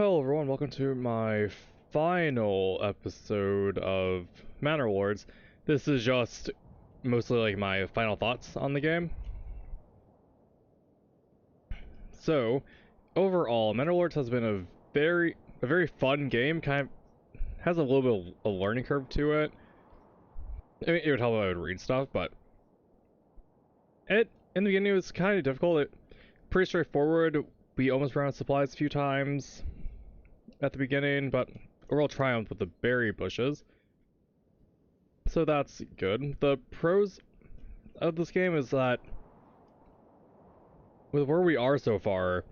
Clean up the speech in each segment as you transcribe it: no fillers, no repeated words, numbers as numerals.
Hello everyone, welcome to my final episode of Manor Lords. This is just mostly like my final thoughts on the game. So, overall, Manor Lords has been a very fun game, kind of has a little bit of a learning curve to it. I mean, it would help if I would read stuff, but in the beginning it was kind of difficult. Pretty straightforward. We almost ran out of supplies a few times at the beginning, but overall triumphed with the berry bushes. So that's good. The pros of this game is that with where we are so far,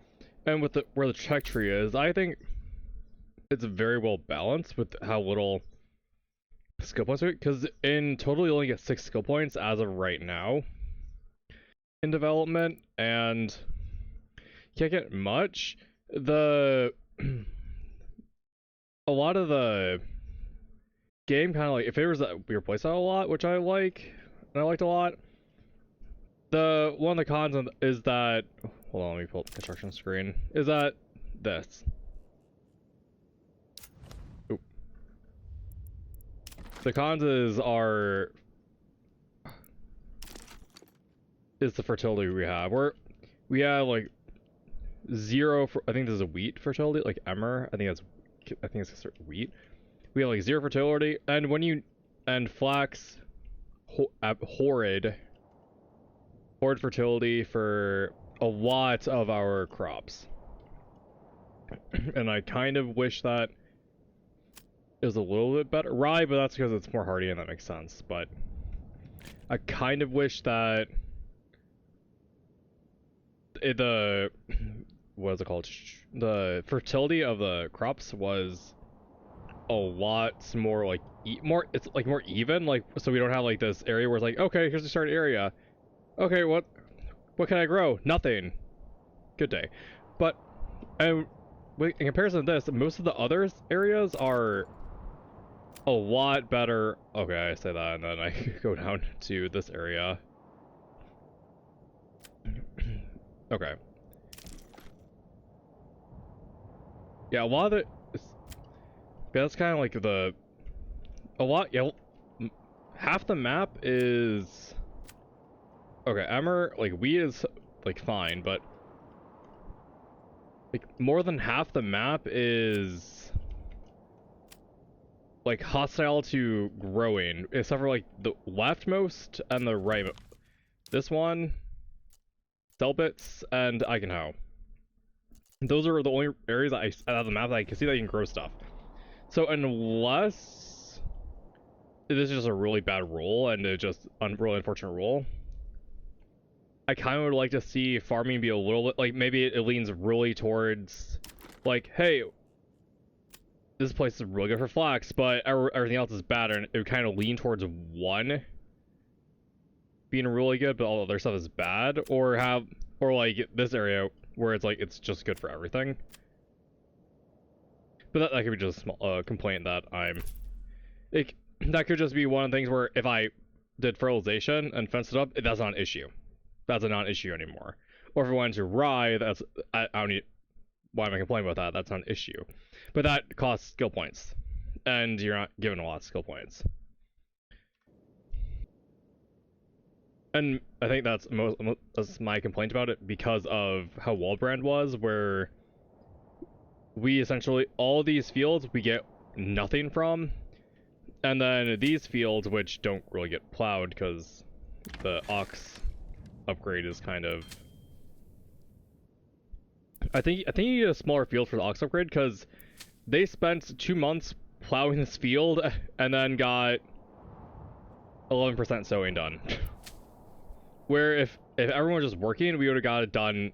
and with where the check tree is, I think it's very well balanced with how little skill points are. Because in total, you only get 6 skill points as of right now in development, and you can't get much. A lot of the game kind of like, it favors that we replace that a lot, which I like, and I liked a lot. One of the cons is that, hold on, let me pull up the construction screen, is that this. Oop. The cons is the fertility we have. We have like 0 for, I think this is a wheat fertility, like emmer. I think it's wheat. We have like 0 fertility, and flax, horrid fertility for a lot of our crops. And I kind of wish that it was a little bit better. Rye, but that's because it's more hardy and that makes sense. But I kind of wish that what is it called? The fertility of the crops was a lot more like it's like more even, like, so we don't have like this area where it's like, okay, here's the start area. Okay, what can I grow? Nothing. Good day. But in comparison to this, most of the other areas are a lot better. Okay, I say that and then I go down to this area. Okay. Yeah, a lot of it. Yeah, that's kind of like yeah, half the map is okay. Emmer, like, wheat is like fine, but like more than half the map is like hostile to growing, except for like the leftmost and the right. This one, Selbits, and Ikenhoe. Those are the only areas out of the map that I can see that you can grow stuff. So unless this is just a really bad roll and it's just really unfortunate roll, I kind of would like to see farming be a little bit like, maybe it leans really towards like, hey, this place is really good for flax, but everything else is bad, and it would kind of lean towards one being really good, but all other stuff is bad, or like this area where it's like it's just good for everything. But that could be just a small complaint that that could just be one of the things where if I did fertilization and fenced it up, that's not an issue. That's a non-issue anymore. Or if I went to rye, I don't need. Why am I complaining about that? That's not an issue. But that costs skill points, and you're not given a lot of skill points. And I think that's my complaint about it, because of how Waldbrand was, where we essentially, all these fields we get nothing from, and then these fields, which don't really get plowed because the ox upgrade is kind of, I think you need a smaller field for the ox upgrade, because they spent 2 months plowing this field and then got 11% sowing done. Where if everyone was just working, we would have got it done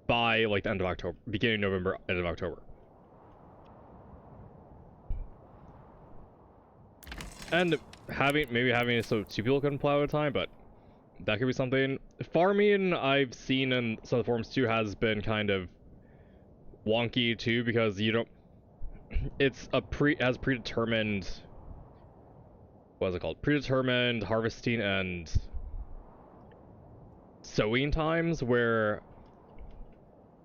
by like the end of October, beginning of November, end of October. And maybe having it so 2 people can plow at a time, but that could be something. Farming, I've seen in some of the forums too, has been kind of wonky too, because you don't. It's has predetermined. What is it called? Predetermined harvesting and sowing times, where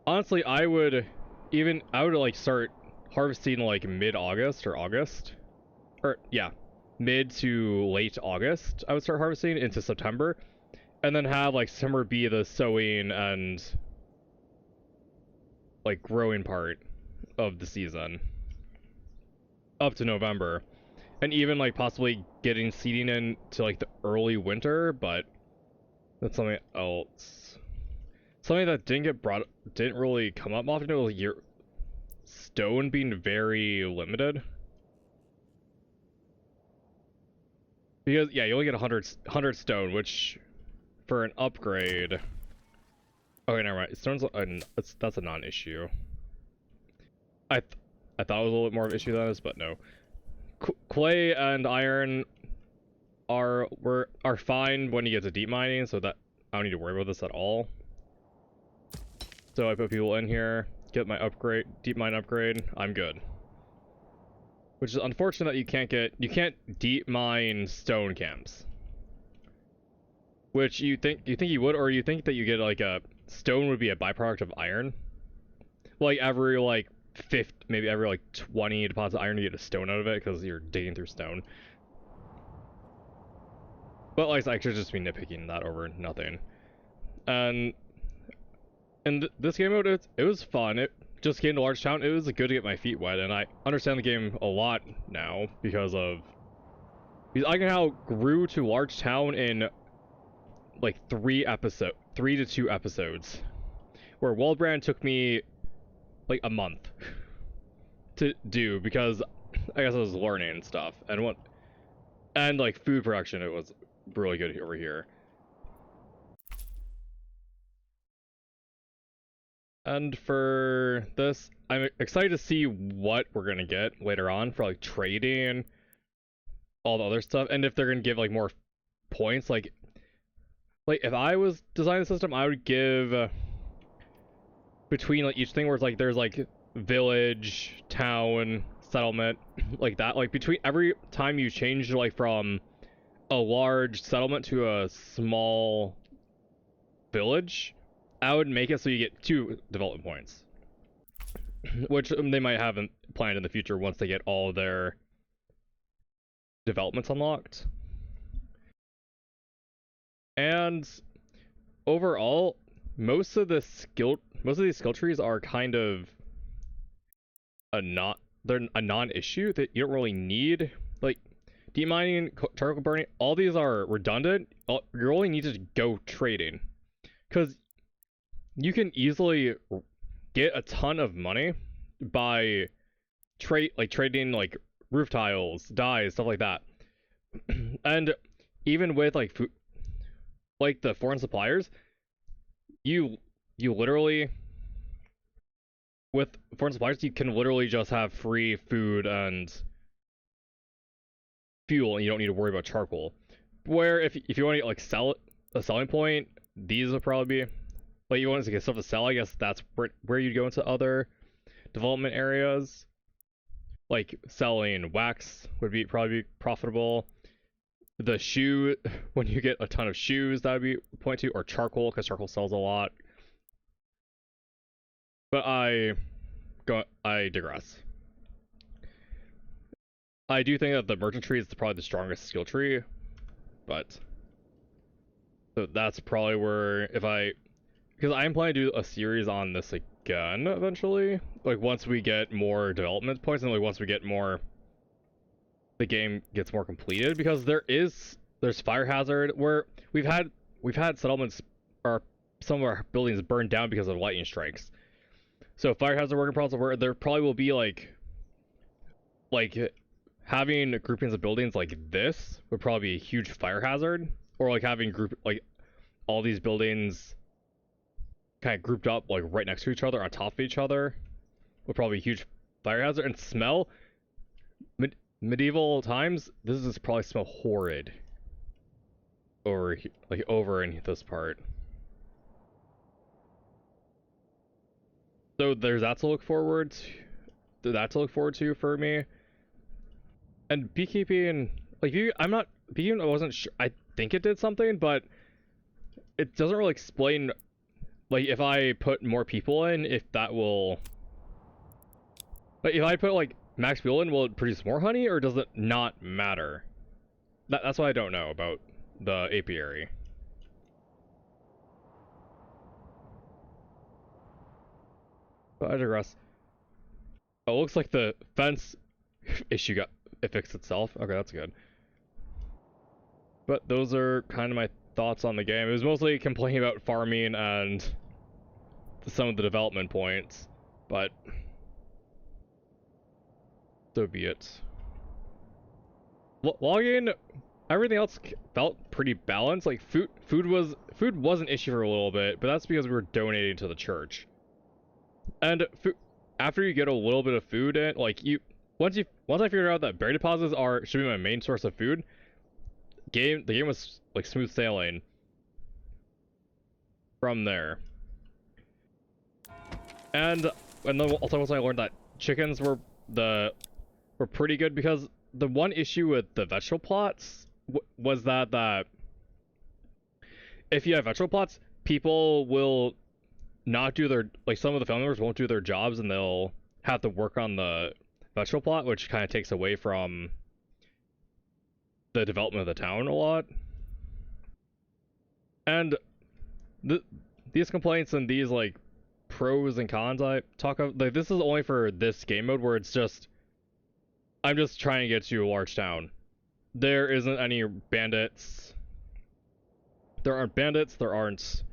honestly I would even I would like start harvesting like mid-August or August, or yeah, mid to late August. I would start harvesting into September, and then have like summer be the sowing and like growing part of the season up to November, and even like possibly getting seeding in to like the early winter, but that's something else. Something that didn't really come up often was your stone being very limited. Because yeah, you only get 100 stone, which for an upgrade. Okay, never mind. Stone's that's a non-issue. I th I thought it was a little bit more of an issue than this, but no. Clay and iron are fine when you get to deep mining, so that I don't need to worry about this at all. So I put people in here, get my deep mine upgrade. I'm good. Which is unfortunate that you can't deep mine stone camps. Which you think you would, or you think that you get like a stone would be a byproduct of iron. Like every like maybe every like 20 deposits of iron you get a stone out of it because you're digging through stone. But like I should just be nitpicking that over nothing. And this game mode, it was fun. It just gained a large town. It was good to get my feet wet, and I understand the game a lot now because I can now grew to large town in like 3 to 2 episodes, where Wildbrand took me like a month to do because I guess I was learning and stuff, and like food production, it was really good over here. And for this, I'm excited to see what we're gonna get later on for like trading, all the other stuff, and if they're gonna give like more points. Like if I was designing the system, I would give between like each thing where it's like there's like village, town, settlement, like that. Like between every time you change like from a large settlement to a small village, I would make it so you get 2 development points. Which they might have planned in the future once they get all their developments unlocked. And overall, most of these skill trees are kind of they're a non-issue that you don't really need. Like deep mining, charcoal burning, all these are redundant. You only need to go trading, because you can easily get a ton of money by trading like roof tiles, dyes, stuff like that. And even with like food, like the foreign suppliers, you literally with foreign suppliers you can literally just have free food and fuel, and you don't need to worry about charcoal. Where if you want to like sell a selling point, these will probably be like you want to get stuff to sell. I guess that's where you'd go into other development areas. Like selling wax would probably be profitable. The shoe, when you get a ton of shoes, that would be a point to, or charcoal, because charcoal sells a lot. But I digress. I do think that the merchant tree is probably the strongest skill tree, but so that's probably where because I'm planning to do a series on this again eventually. Like once we get more development points and like once we get more, the game gets more completed, because there's fire hazard where we've had settlements or some of our buildings burned down because of lightning strikes. So fire hazard working problems where there probably will be like having groupings of buildings like this would probably be a huge fire hazard, or like having all these buildings kind of grouped up like right next to each other on top of each other would probably be a huge fire hazard. And smell, medieval times, this is probably smell horrid over in this part. So there's that to look forward to for me. And beekeeping, beekeeping, I wasn't sure. I think it did something, but it doesn't really explain, like, if I put more people in, if that will But if I put like max fuel in, will it produce more honey or does it not matter? That's what I don't know about the apiary. But I digress. Oh, it looks like the fence issue it fixed itself. Okay, that's good. But those are kind of my thoughts on the game. It was mostly complaining about farming and some of the development points, but so be it. Logging, everything else felt pretty balanced. Like food was an issue for a little bit, but that's because we were donating to the church. And after you get a little bit of food in, like once I figured out that berry deposits should be my main source of food, the game was like smooth sailing from there. And then also once I learned that chickens were pretty good, because the one issue with the vegetable plots was that if you have vegetable plots, people will not do their, like, some of the family members won't do their jobs and they'll have to work on the vegetable plot, which kind of takes away from the development of the town a lot. And these complaints and these like pros and cons I talk of, like, this is only for this game mode where it's just I'm just trying to get to a large town. There isn't any bandits. There aren't bandits. There aren't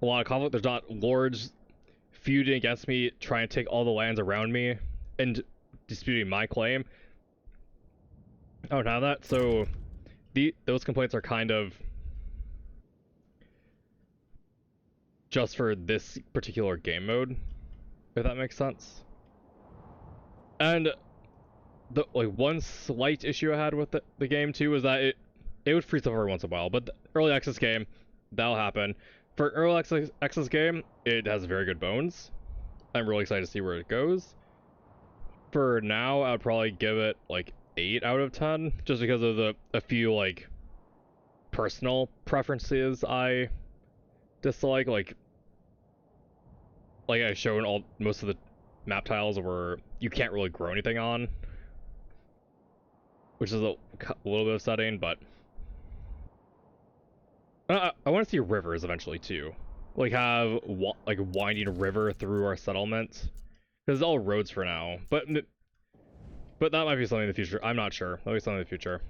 a lot of conflict. There's not lords feuding against me, trying to take all the lands around me and disputing my claim. I don't have that, so those complaints are kind of just for this particular game mode, if that makes sense. And the one slight issue I had with the game too is that it would freeze up every once in a while, but the early access game, that'll happen. For early access game, it has very good bones. I'm really excited to see where it goes. For now, I'd probably give it like 8 out of 10, just because of a few like personal preferences I dislike. Like I showed most of the map tiles where you can't really grow anything on, which is a little bit upsetting, but I want to see rivers eventually too. Like have like a winding river through our settlement, because it's all roads for now. But that might be something in the future. I'm not sure. That'll be something in the future.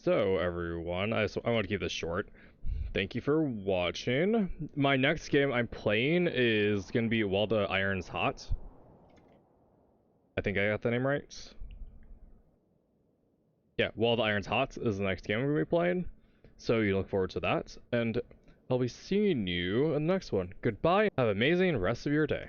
So everyone, I want to keep this short. Thank you for watching. My next game I'm playing is gonna be While the Iron's Hot. I think I got the name right. Yeah, While the Iron's Hot is the next game we're gonna be playing. So you look forward to that, and I'll be seeing you in the next one. Goodbye. Have an amazing rest of your day.